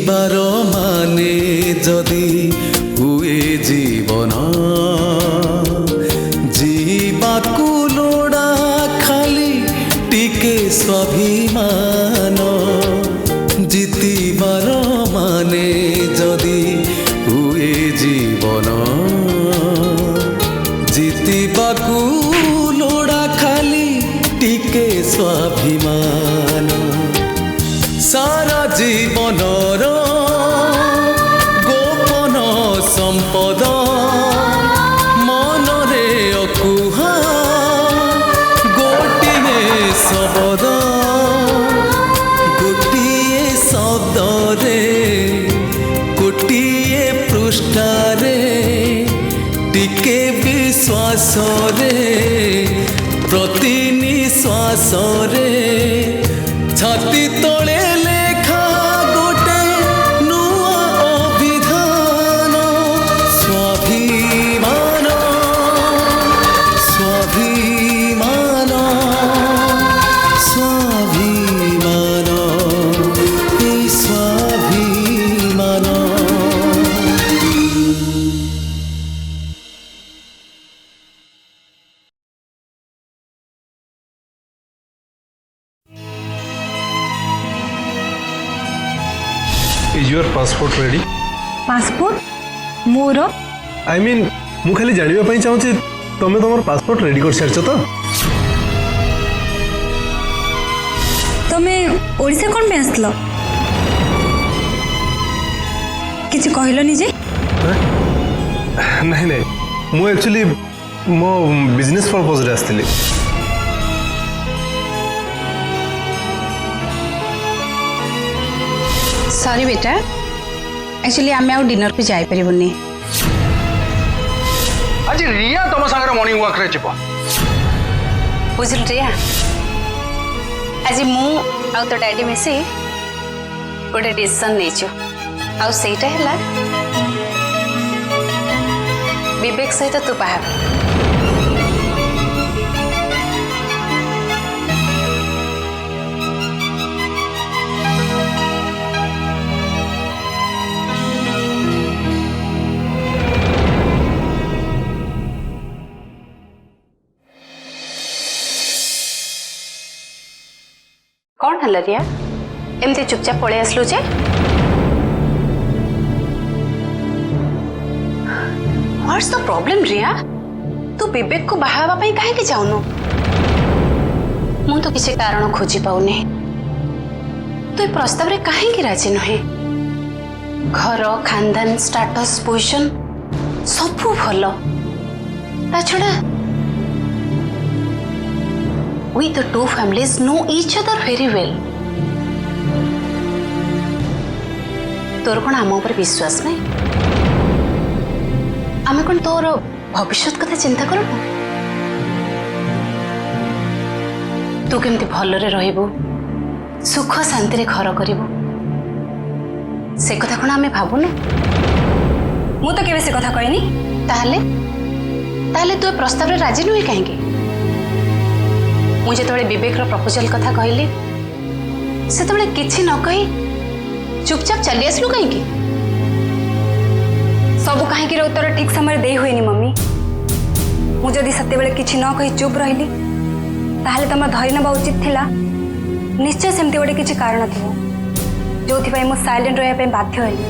जीवार माने जदि हुए जीवन जीवाकू लोड़ा खाली टिके स्वाभिमान जीतिबार माने जदि हुए जीवन जीतिबाकू लोड़ा खाली टिके स्वाभिमान सारा जीवनर गोपन संपद मनरे अकुहा गोटिए शब्द गोटिए शब्दरे गोटिए पृष्ठारे टिके विश्वास रे प्रति निश्वास रे छाती तले लेखा गोटे नुआ अभिधान स्वाभिमान स्वाभिमान स्वाभिमान ए स्वाभिमान। Is your passport ready? Passport more I mean मु खाली जानिबा पई चाहूची तमे तमर पासपोर्ट रेडी कर सारछ तो तमे ओडिसा कोन पे आसलो किछ कहलो जे नहीं नहीं मु एक्चुअली मो बिजनेस पर्पस रे आस्थिली। सॉरी बेटा एक्चुअली आम आउ डिनर को जाई परिबुनी आज रिया तुम सागर मॉर्निंग वॉक रे जीव बुझल रिया आज मु आउ तो डैडी मिसी गोटे डिसीजन नेचु आउ सेटा हैला विवेक सहित तू बाहा कौन हल रिया एमती चुपचाप पड़े आसलु जे व्हाट्स द प्रॉब्लम रिया तू विवेक को बाहावा पई काहे के जाउनु मु तो किसी कारण खोजी पाउनी तू ए प्रस्ताव रे काहे के राजी नहे घर खानदान स्टेटस पोजीशन सब भलो ता छड़ा We the two families know each other very well. तोर कौन आम पर विश्वास नहीं आम कौन तोर भविष्य कथा चिंता कर तू केमती भलरे रहबू सुख शांति रे घर करिबू से कथा कौन आमे भाबुनु मु तो केबे से कथा कहनी ताहले ताहले तू प्रस्ताव रे राजी नुहे काहेकी मुझे तो विवेक प्रपोजल कथा कहली से तो किसी न कही चुपचाप चली आसलु कहीं सब कहीं उत्तर ठीक समय दे हुए मम्मी मुझे सत्य किसी न कही चुप रही ताहले तुम धरी नवा उचित थिला निश्चय सेमती गोटे किसी कारण थी जो मु साइलेंट रहा बाध्य हली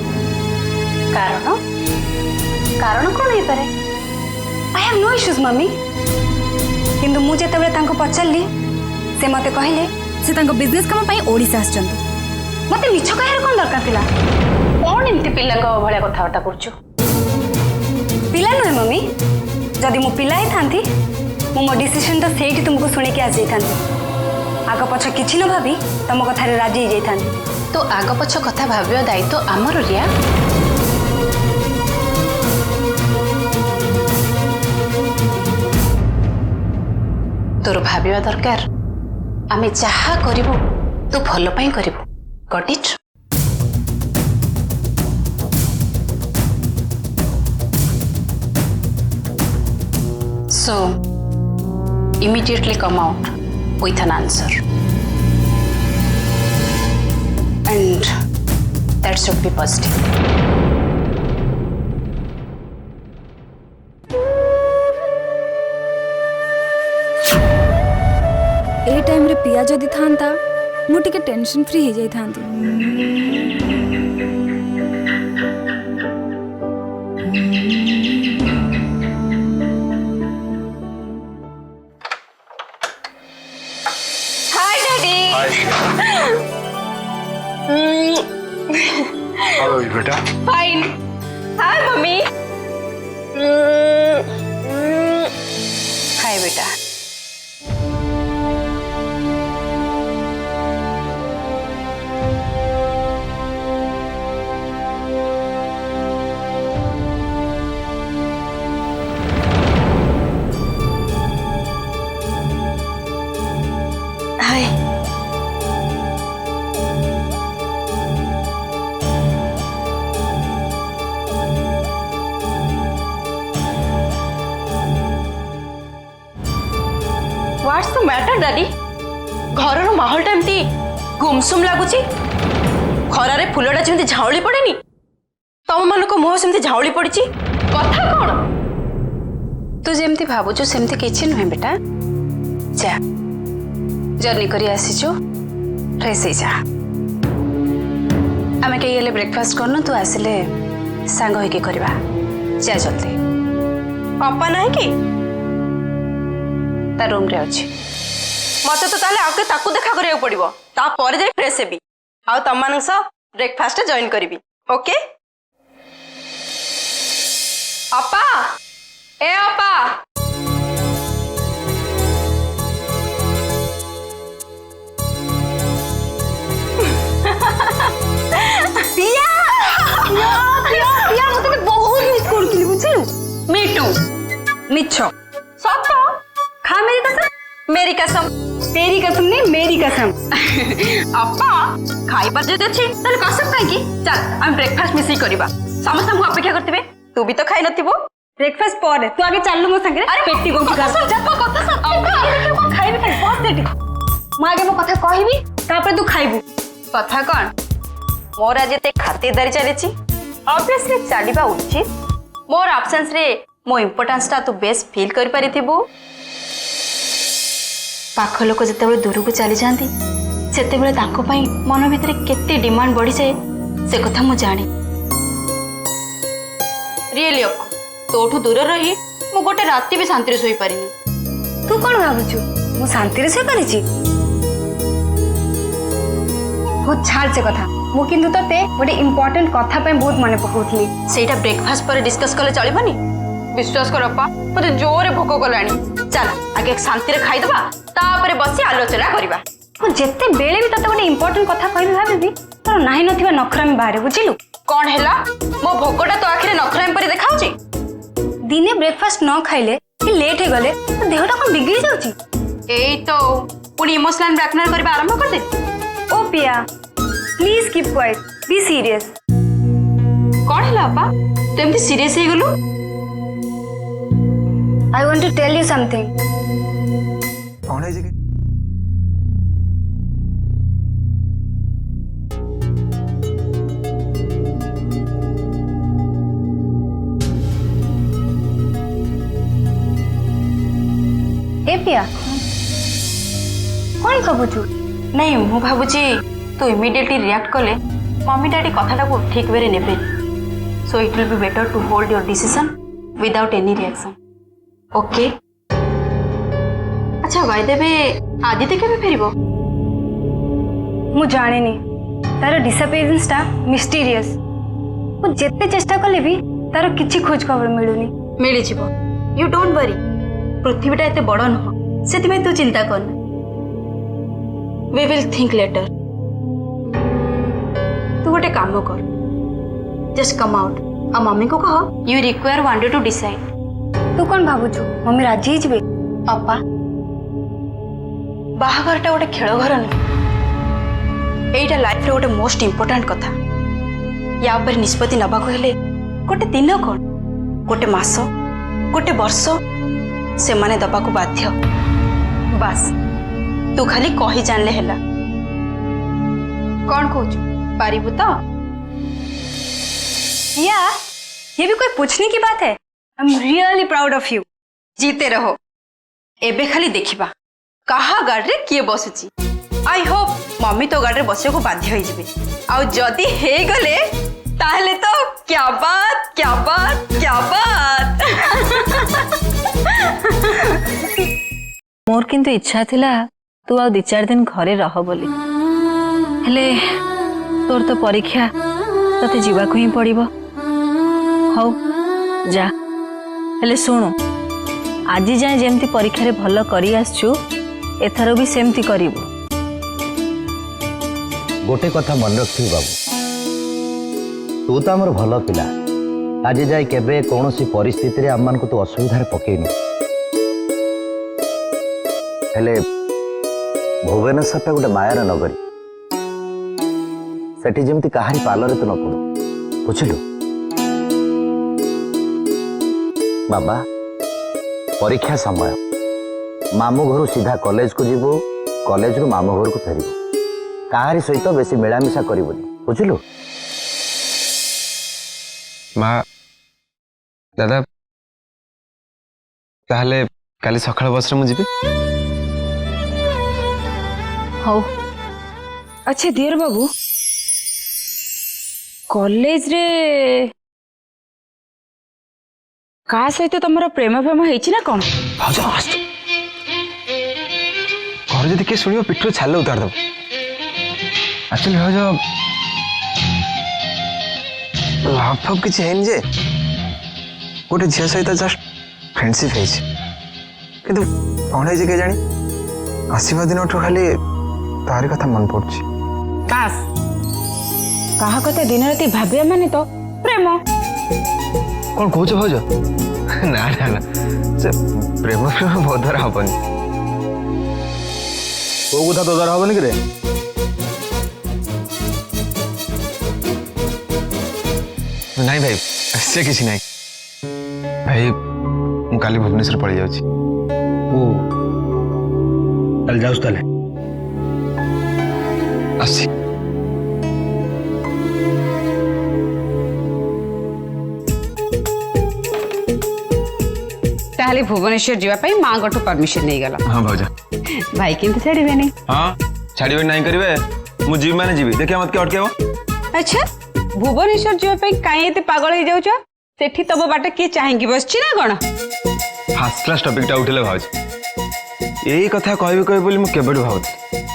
कारण कारण कौन हो पारे I have no issues mummy किंतु मु जेतेबेले तांको पचारली से मते कहले से तांको बिजनेस काम पई ओडिसा आछचंती मते मिछ कहर कोन दरकार थिला कौन एमती पिला को भले कथावार्ता करछु पिला नय मम्मी जदि मु पिला ही थांती मु मो डिसीजन तो सेठी तुमको सुने के आ जाई थांती आग पछ किछि न भाबी तम कथा रे राजी जाई थांती तो आग पछ कथा भाबियो दायित्व आमर रिया तोर भाविया दरकार आमे जहा करिबो तू भलो पई करिबो got it so immediately come out with an answer and that that should be positive. A time रे पिया जदि थांता मु टिके टेंशन फ्री हो जाई थांती। Hi daddy. हाउ बेटा? फाइन। Hi mummy. हाय बेटा। Hi. What's the matter daddy? घर माहौल एमती गुमसुम लगुच खरारे फुलटा जमी झाउली पड़ेनी तम मान मुह सेमती झाउली पड़ी कथा कौन? तू जेमती भावुचु सेमती किछि नुहे बेटा। जा जर्नी करी आसीचु फ्रेश हो जा। आमे कई हेले ब्रेकफास्ट करनु तू आसिले सांग होइके करबा। जा जल्दी। पापा नहीं कि ता रूम रे अछि। मत तो ताले आगे ताकू देखा करिया पड़िबो तापर जाई फ्रेश हेबी आ तम मान सह ब्रेकफास्ट जॉइन करिवि। ओके अपा ए अपा पिया पिया पिया मते बहुत मिस करथिली बुझिलु। मीटू मिछ सत खा मेरी कसम। मेरी कसम तेरी कसम नहीं मेरी कसम। अपा खाइबार जदि अछि ताले कसम काई की चल हम ब्रेकफास्ट मिसी करबा समस्त हम अपेक्षा करथिबे तू भी तो खाइ नथिबो। ब्रेकफास्ट पर तू आगे चललु मो संगे। अरे पेटी को कथा सब जप कथा सब खाइबी खाइ बस देटी मु आगे मो कथा कहबी तापर तू खाइबू। कथा कौन मोर आज एते खातिरदारी चलीची ऑब्वियसली चलिबा उचित। मोर एब्सेंस रे मो इंपोर्टेंस ता तू बेस फील कर परिथिबु। पाख लोक जेतेबेले दूर को चली जाती सेतेबेले तांको पई मन भितरे केते डिमांड बढ़ी जाए से कथा मु जानी। रियली अप तोठू दूर रही मु गोटे राति भी शांति रे सोई पारिनी। तू कौन भावुचु मु शांति रे सोई पारिची? बहुत छाड़ से कथा मु किंतु तते गोटे इंपोर्टेंट कथा पे बहुत माने पकोथली। सेटा ब्रेकफास्ट पर डिस्कस कले चलिबनी? विश्वास कर अपा मते जोरे भोक गलानी। चल आगे शांति रे खाई दबा तापरे बसी आलोचना करबा। मु जेते बेले भी तते गोटे इंपोर्टेंट कथा कहबी भाबी तोर नाही नथिबा नखरामी बाहर बुझिलु। कौन हेला मो भोकटा तो आखिरे नखराम पर देखाउची। दिने ब्रेकफास्ट न खाइले कि लेट हे गले तो देहटा कोन बिगड़ी जाउची। एई तो पुनी इमोशनल ब्लैकमेल करबा आरंभ कर दे। ओ पिया please keep quiet be serious. कौन हेला अपा तू एमती सीरियस हे गेलु? I want to tell you something. कौन है जी? ए पिया कौन भावुचु? नहीं मु भाबुची तू इमिडिएटली रिएक्ट कले मम्मी डैडी कथाटा को ठीक वे नेबे so it will be better to hold your decision without any reaction. Okay अच्छा भाई देबे आदित्य केबे फेरिबो? मु जानेनी तार डिसअपियरेंस टा मिस्टीरियस। मु जेते चेष्टा कले भी तार किछि खोज खबर मिलुनी। मिली जिवो यू डोंट वरी पृथ्वीटा एते बड़ नह सेति तू चिंता करना। We will think later. तू गोटे काम कर जस्ट कम आउट आ मम्मी को कह you require one day to decide. तू कौन भावुचु मम्मी राजी ही जिबे? अपा बाहाघरटा गोटे खेल घर नुह एटा लाइफ रे गोटे मोस्ट इंपोर्टेंट कथा। या पर निष्पत्ति नबाको हेले गोटे दिन कौन गोटे मास गोटे वर्ष से माने दबाको बाध्य। बस तू खाली कही जानले हेला। कौन कहू पारिबु तो? या ये भी कोई पूछने की बात है। I am really proud of you. जीते रहो। एबे खाली देखिबा कहा गाड़ी रे किए बसुची। आई होप मम्मी तो गाड़ी रे बसिया को बाध्य होई जिवे। आ जदी हे गले ताहले तो क्या बात क्या बात क्या बात। मोर किंतु इच्छा थिला तू आ 2-4 दिन घरे रह बोली हेले तोर तो परीक्षा तते जीवा को ही पड़िबो। हौ जा हेले सुनु आज जाए जेमती परीक्षा रे भल करी आसछु एथरो भी सेमती करिवो। गोटे कथा मन रखियो बाबू, तू तो आमर भल पिला। आज जाए केबे कौन सी परिस्थिति रे आम को तू असुविधा पकेनु। हेले भुवनेश्वर गोटे मायार नगरी, सेठी जेमती कहारी पालरे तू न पड़ू, बुझिलु बाबा। परीक्षा समय मामू घर सीधा कॉलेज को जीवो, कॉलेज रु मामू घर को फेरबो। कहारी सहित बेसी मिलामिशा करबोनी, बुझिलु। माँ दादा ताहले काली सकाळ बस रे मु जीबी। हौ अच्छा धीर बाबू कॉलेज रे का सहित तुमर प्रेम फेम हेछि ना कौन? भाउज आस्त घर जदि के सुनियो पिठरो छाले उतार दब। एक्चुअली भाउज लव फव किछि हेन जे गोटे झिया सहित जस्ट फ्रेंडशिप हेछि, किंतु कौन है जे के जानी आसीबा दिन उठो खाली तारी कथा मन पड़छि। कास कहा कते दिन राति भाबिया माने तो प्रेम। कौन कहूछ भाउज? ना ना ना से प्रेम प्रेम बोधर हबनी। को कथा तो हबनी कि रे? नहीं भाई से किसी नहीं भाई, मु काली भुवनेश्वर पड़ी जाउछि। ओ चल जाउस तले आसी ताहले भुवनेश्वर जीवा पई मां गठो परमिशन नहीं गला। हाँ भाउजा भाई किंतु छाड़िबे नहीं। हाँ छाड़िबे नहीं करिवे, मु जीव माने जीवी। देखिया मत के अटकेबो। अच्छा भुवनेश्वर जीवा पई काई एते पागल हो जाउछ? सेठी तब बाट के चाहेंगी बसछि ना कोन? फर्स्ट क्लास टॉपिक टा उठले भाउज। यही कथा कहबे कहबे बोली मु केबेडू भाउत।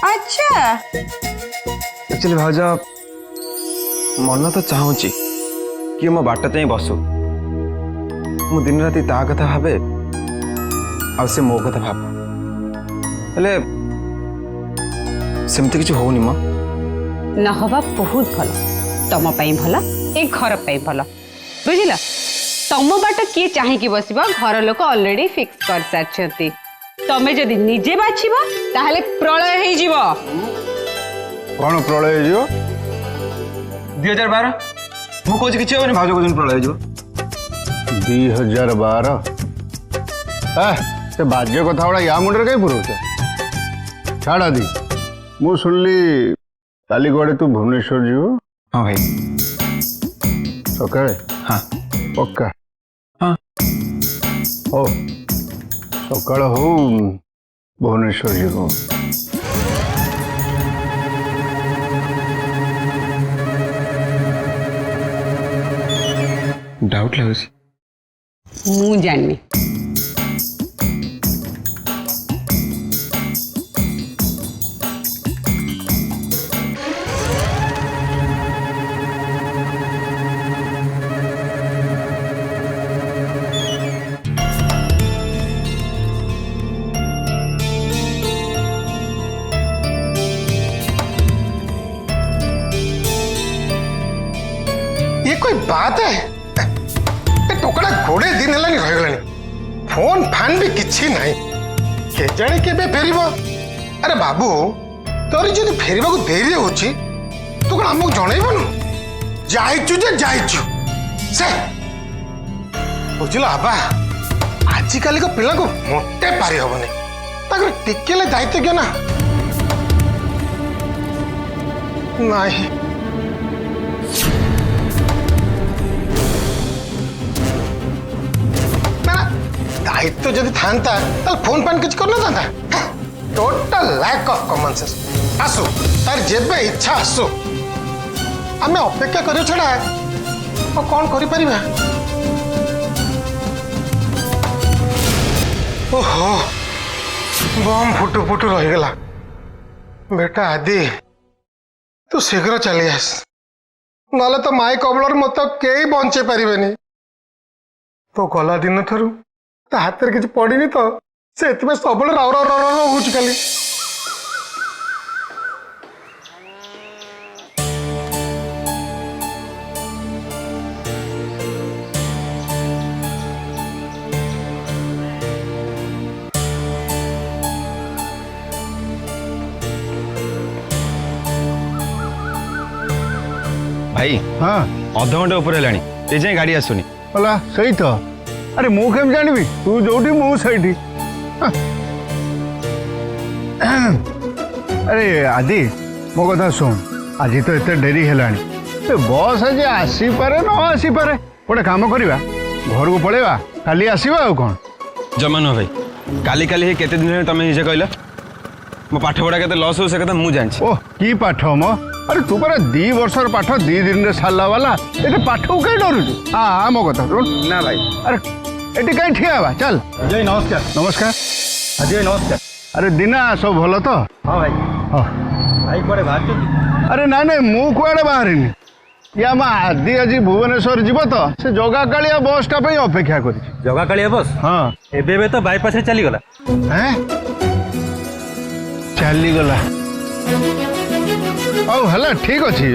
अच्छा एक्चुअली भाउजा मन तो चाहूची कि मो बाट चाहि बसु, मु दिन राति ता कथा भाबे आ से मो कथा भाब। हेले सेमती किछु होउनी म। न हवा बहुत भल, तम पई भल ए घर पई भल, बुझिला। तम बाट किए चाहेंगी बसिबा घर लोक ऑलरेडी फिक्स कर सारछंती। तमे जदि निजे बाछिबो ताहले प्रलय हेइ जीवो। कौन प्रलय हो 2012 मु कहूँ किसी हेनी भाज को प्रलय हो 2012 से बाज्य कथा गुड़ा या मुंडे कहीं पुरौच छाड़ दी मु शुणिली काली कुआड़े तू भुवनेश्वर जीव। हाँ भाई सकाळे। हाँ पक्का। हाँ हो सकाळ हो भुवनेश्वर जीव। डाउट लगे मु जाननी। ये कोई बात है? टोकड़ा गोड़े दिन है रही फोन फान भी किसी नहीं के जाने के फेर। अरे बाबू तोर जो फेर को देरी हो तू कौन आमको जनइबनु जाइचु जे जाइचु से बुझल आबा। आजिकल को पिला को मोटे पारि हबनी टिकेले दायित्व ना नहीं। दायित्व जदि था फोन फान किसी करना total lack of common sense. आसु तार जेबे इच्छा आसु आम अपेक्षा कर छड़ा और कौन कर ओहो बम फुटू फुटू रहीगला। बेटा आदि तू शीघ्र चली आस ना तो माई कबलर मत कई बचे पारे। तो गला दिन थरु हाथ में किसी पड़नी तो से सब राउ राउ राउ राउ हो खाली। भाई हाँ अध घंटे ऊपर है ये जाए गाड़ी आसुनी। बोला सही तो। अरे मु केम जानबी तू जोटी मु सही। अरे आदि मो कथा सुन आज तो एत डेरी है बस आज आसीपे न आसीपे गोटे कम करवा घर को पलैया काली आसवा आ कौन जमा नुह भाई काली काली केते दिन तुम निजे कहल मो पाठ पढ़ा के लस हो से कथा मुझे जानी। ओह की पाठ मो अरे तू पर 2 वर्षर पाठ 2 दिन रे सारला वाला ये पाठ को कहीं डरुचु। हाँ मो कथा सुन ना भाई अरे ये कहीं ठिया बा चल जय नमस्कार। नमस्कार। जय नमस्कार। अरे दीना सब भल तो। हाँ भाई हाँ भाई कड़े बाहर अरे ना ना मु कुआड़े बाहरिनी ये आम आदि आज भुवनेश्वर जीव तो से जगा कालिया बस टा अपेक्षा कर जगा कालिया बस। हाँ एबे तो बाईपास रे चली गला। चली गला औ हला ठीक अच्छी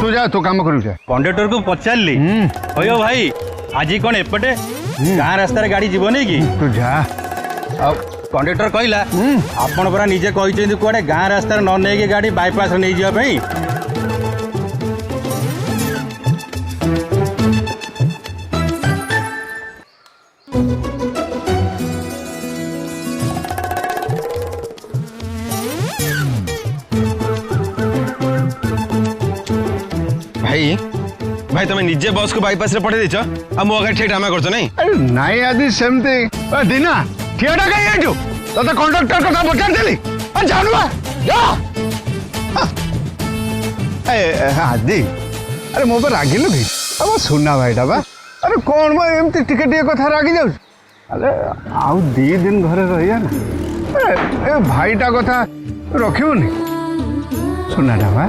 तू जा तू काम करू जा। कंडक्टर को पचारली अयो भाई आज कौन एपटे गाँ रास्तार गाड़ी जीव नहीं कि तू जा। कंडक्टर कहला आपण परा निजे कहते कौड़े गाँ रास्तार न नहीं गाड़ी बाईपास नहीं जावाई। भाई भाई तुम निजे बस को बाईपास रे पठे देछ आ मो आगे ड्रामा करछ नहीं। अरे नाई आदि सेमती दीना ठियाटा कहीं आजु तो कंडक्टर कथा पचार देली जानवा जा। आदि अरे मो पर रागिलु कि अब सुना भाईटा बा अरे कौन बा एमती टिके टिके कथा रागी जाउ। अरे आउ 2 दिन घरे रहिया ना ए भाईटा कथा रखिबुनी सुनाटा बा